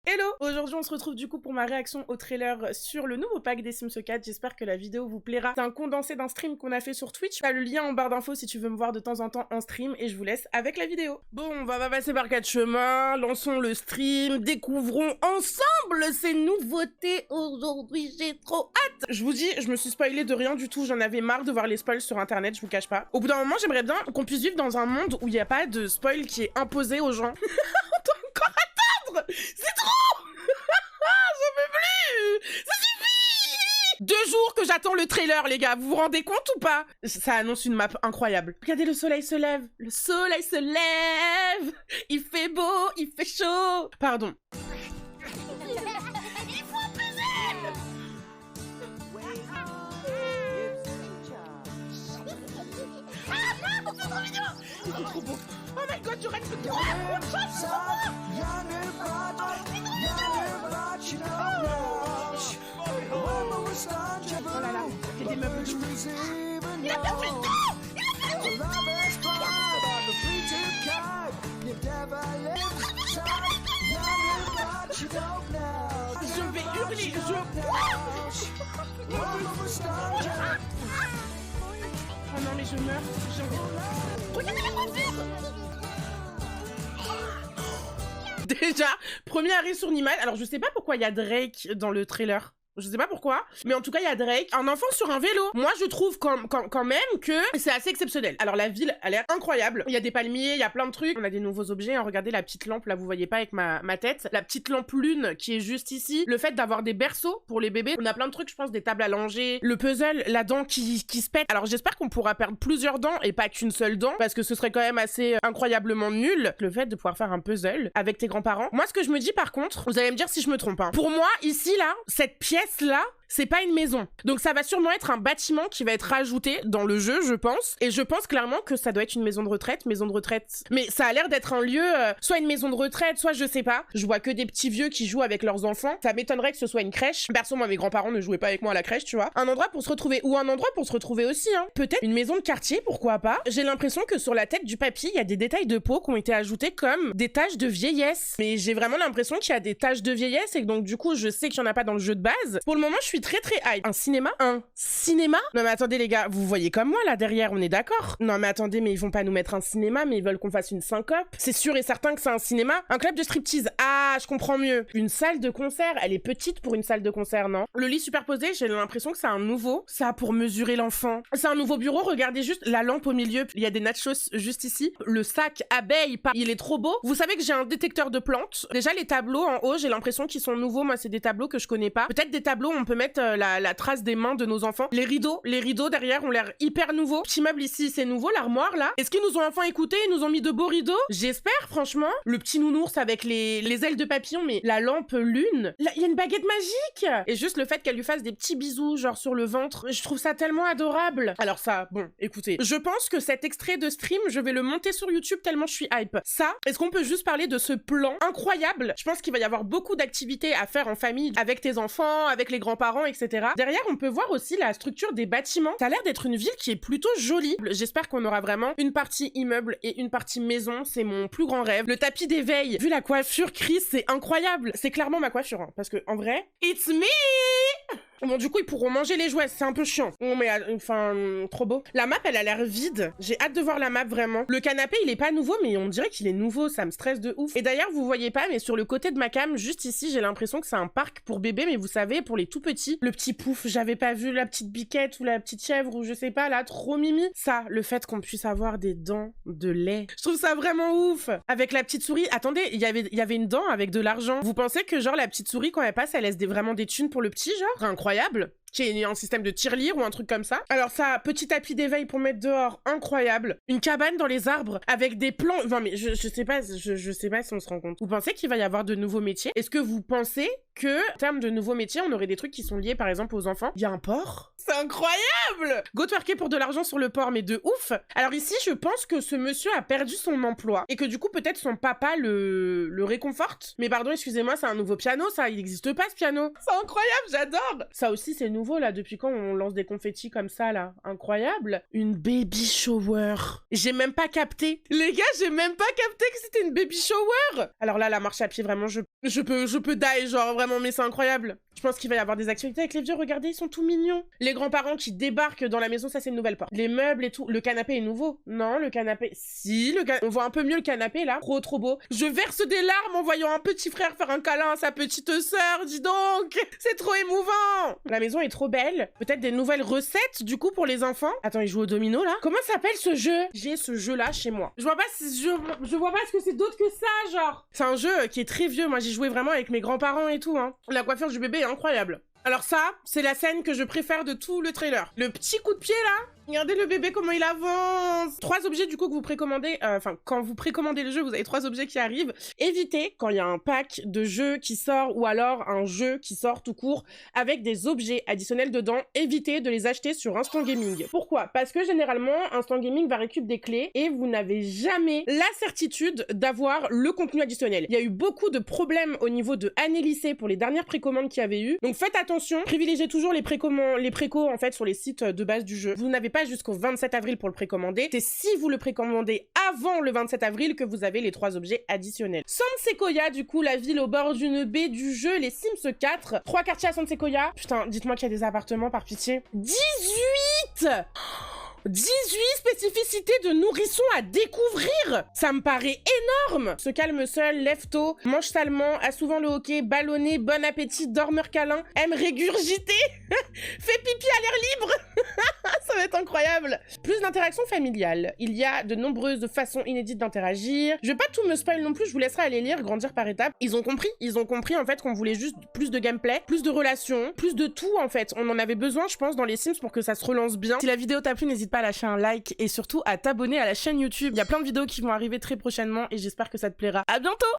Hello! Aujourd'hui on se retrouve du coup pour ma réaction au trailer sur le nouveau pack des Sims 4, j'espère que la vidéo vous plaira. C'est un condensé d'un stream qu'on a fait sur Twitch, t'as le lien en barre d'infos si tu veux me voir de temps en temps en stream et je vous laisse avec la vidéo. Bon, on va pas passer par 4 chemins, lançons le stream, découvrons ensemble ces nouveautés aujourd'hui, j'ai trop hâte! Je vous dis, je me suis spoilé de rien du tout, j'en avais marre de voir les spoils sur internet, je vous cache pas. Au bout d'un moment, j'aimerais bien qu'on puisse vivre dans un monde où il n'y a pas de spoil qui est imposé aux gens. On doit encore attendre! C'est trop! J'en peux plus! Ça suffit! 2 jours que j'attends le trailer, les gars, vous vous rendez compte ou pas? Ça annonce une map incroyable. Regardez, le soleil se lève, le soleil se lève, il fait beau, il fait chaud. Pardon. Il faut un puzzle! Ah, c'est trop mignon! Ils sont trop beaux. Oh my god, j'aurais une petite oh là là, c'est des meubles. Il a perdu le temps! Il a je vais hurler, oh non mais je meurs, regardez la coiffure! Déjà, premier arrêt sur Nimad. Alors je sais pas pourquoi il y a Drake dans le trailer. Je sais pas pourquoi, mais en tout cas il y a Drake, un enfant sur un vélo. Moi je trouve quand même que c'est assez exceptionnel. Alors la ville a l'air incroyable, il y a des palmiers, il y a plein de trucs, on a des nouveaux objets, hein. Regardez la petite lampe, là vous voyez pas avec ma tête, la petite lampe lune qui est juste ici, le fait d'avoir des berceaux pour les bébés, on a plein de trucs, je pense, des tables à langer, le puzzle, la dent qui se pète. Alors j'espère qu'on pourra perdre plusieurs dents et pas qu'une seule dent, parce que ce serait quand même assez incroyablement nul, le fait de pouvoir faire un puzzle avec tes grands-parents. Moi ce que je me dis par contre, vous allez me dire si je me trompe, hein. Pour moi ici là, cette pièce là, c'est pas une maison. Donc ça va sûrement être un bâtiment qui va être rajouté dans le jeu, je pense. Et je pense clairement que ça doit être une maison de retraite. Mais ça a l'air d'être un lieu, soit une maison de retraite, soit je sais pas. Je vois que des petits vieux qui jouent avec leurs enfants. Ça m'étonnerait que ce soit une crèche. Perso, moi, mes grands-parents ne jouaient pas avec moi à la crèche, tu vois. Un endroit pour se retrouver. Ou un endroit pour se retrouver aussi, hein. Peut-être une maison de quartier, pourquoi pas. J'ai l'impression que sur la tête du papy, il y a des détails de peau qui ont été ajoutés comme des taches de vieillesse. Mais j'ai vraiment l'impression qu'il y a des taches de vieillesse et que donc du coup, je sais qu'il y en a pas dans le jeu de base. Pour le moment, je suis très hype. Un cinéma? Non mais attendez les gars, vous voyez comme moi là derrière, on est d'accord? Non mais attendez, mais ils vont pas nous mettre un cinéma, mais ils veulent qu'on fasse une syncope. C'est sûr et certain que c'est un cinéma. Un club de striptease. Ah, je comprends mieux. Une salle de concert, elle est petite pour une salle de concert, non? Le lit superposé, j'ai l'impression que c'est un nouveau. Ça pour mesurer l'enfant. C'est un nouveau bureau, regardez juste la lampe au milieu. Il y a des nachos juste ici. Le sac abeille, il est trop beau. Vous savez que j'ai un détecteur de plantes. Déjà les tableaux en haut, j'ai l'impression qu'ils sont nouveaux. Moi c'est des tableaux que je connais pas. Peut-être des tableaux où on peut mettre la trace des mains de nos enfants. Les rideaux derrière ont l'air hyper nouveaux. Petit meuble ici, c'est nouveau, l'armoire là. Est-ce qu'ils nous ont enfin écoutés? Ils nous ont mis de beaux rideaux? J'espère, franchement. Le petit nounours avec les ailes de papillon, mais la lampe lune. Là, il y a une baguette magique! Et juste le fait qu'elle lui fasse des petits bisous, genre sur le ventre. Je trouve ça tellement adorable. Alors ça, bon, écoutez. Je pense que cet extrait de stream, je vais le monter sur YouTube tellement je suis hype. Ça, est-ce qu'on peut juste parler de ce plan incroyable? Je pense qu'il va y avoir beaucoup d'activités à faire en famille, avec tes enfants, avec les grands-parents, etc. Derrière, on peut voir aussi la structure des bâtiments. Ça a l'air d'être une ville qui est plutôt jolie. J'espère qu'on aura vraiment une partie immeuble et une partie maison. C'est mon plus grand rêve. Le tapis d'éveil. Vu la coiffure Chris, c'est incroyable. C'est clairement ma coiffure, hein, parce que en vrai, it's me! Bon, du coup, ils pourront manger les jouets, c'est un peu chiant. Oh, mais enfin, trop beau. La map, elle a l'air vide. J'ai hâte de voir la map, vraiment. Le canapé, il est pas nouveau, mais on dirait qu'il est nouveau. Ça me stresse de ouf. Et d'ailleurs, vous voyez pas, mais sur le côté de ma cam, juste ici, j'ai l'impression que c'est un parc pour bébés, mais vous savez, pour les tout petits. Le petit pouf, j'avais pas vu la petite biquette ou la petite chèvre ou je sais pas, là, trop mimi. Ça, le fait qu'on puisse avoir des dents de lait. Je trouve ça vraiment ouf. Avec la petite souris. Attendez, il y avait une dent avec de l'argent. Vous pensez que, genre, la petite souris, quand elle passe, elle laisse vraiment des thunes pour le petit, genre? Incroyable. Qui est un système de tirelire ou un truc comme ça. Alors ça, petit tapis d'éveil pour mettre dehors, incroyable. Une cabane dans les arbres avec des plants. Non mais je sais pas si on se rend compte. Vous pensez qu'il va y avoir de nouveaux métiers? Est-ce que vous pensez que, en termes de nouveaux métiers, on aurait des trucs qui sont liés, par exemple, aux enfants. Il y a un port. C'est incroyable! Go twerker pour de l'argent sur le port, mais de ouf! Alors ici, je pense que ce monsieur a perdu son emploi et que du coup, peut-être son papa le réconforte. Mais pardon, excusez-moi, c'est un nouveau piano, ça, il n'existe pas ce piano. C'est incroyable, j'adore! Ça aussi, c'est nouveau, là, depuis quand on lance des confettis comme ça, là? Incroyable! Une baby shower. J'ai même pas capté. Les gars, j'ai même pas capté que c'était une baby shower! Alors là, la marche à pied, vraiment, je peux die, genre, vraiment, mais c'est incroyable. Je pense qu'il va y avoir des activités avec les vieux, regardez, ils sont tout mignons. Les grands-parents qui débarquent dans la maison, ça c'est une nouvelle porte. Les meubles et tout. Le canapé est nouveau. Non, le canapé... Si, on voit un peu mieux le canapé là. Trop beau. Je verse des larmes en voyant un petit frère faire un câlin à sa petite sœur, dis donc. C'est trop émouvant. La maison est trop belle. Peut-être des nouvelles recettes du coup pour les enfants. Attends, ils jouent au domino là? Comment s'appelle ce jeu? J'ai ce jeu là chez moi. Je vois pas si je vois pas ce que c'est d'autre que ça, genre. C'est un jeu qui est très vieux. Moi j'ai joué vraiment avec mes grands-parents et tout, hein. La coiffure du bébé est incroyable. Alors ça, c'est la scène que je préfère de tout le trailer. Le petit coup de pied là, regardez le bébé comment il avance. 3 objets du coup que vous précommandez, quand vous précommandez le jeu, vous avez 3 objets qui arrivent. Évitez quand il y a un pack de jeux qui sort ou alors un jeu qui sort tout court avec des objets additionnels dedans, évitez de les acheter sur Instant Gaming. Pourquoi? Parce que généralement, Instant Gaming va récupérer des clés et vous n'avez jamais la certitude d'avoir le contenu additionnel. Il y a eu beaucoup de problèmes au niveau de année lycée pour les dernières précommandes qu'il y avait eu. Donc faites attention, privilégiez toujours les précos en fait sur les sites de base du jeu. Vous n'avez pas jusqu'au 27 avril pour le précommander. C'est si vous le précommandez avant le 27 avril que vous avez les 3 objets additionnels. San Sequoia, du coup, la ville au bord d'une baie du jeu, les Sims 4. 3 quartiers à San Sequoia. Putain, dites-moi qu'il y a des appartements par pitié. 18 spécificités de nourrissons à découvrir. Ça me paraît énorme. Se calme seul, lève tôt, mange salement, a souvent le hockey, ballonné, bon appétit, dormeur câlin, aime régurgiter, fait pipi à l'air libre. Ça va être incroyable. Plus d'interactions familiales. Il y a de nombreuses façons inédites d'interagir. Je vais pas tout me spoil non plus, je vous laisserai aller lire, grandir par étapes. Ils ont compris en fait qu'on voulait juste plus de gameplay, plus de relations, plus de tout en fait. On en avait besoin je pense dans les Sims pour que ça se relance bien. Si la vidéo t'a plu, n'hésite pas à lâcher un like et surtout à t'abonner à la chaîne YouTube. Il y a plein de vidéos qui vont arriver très prochainement et j'espère que ça te plaira. À bientôt!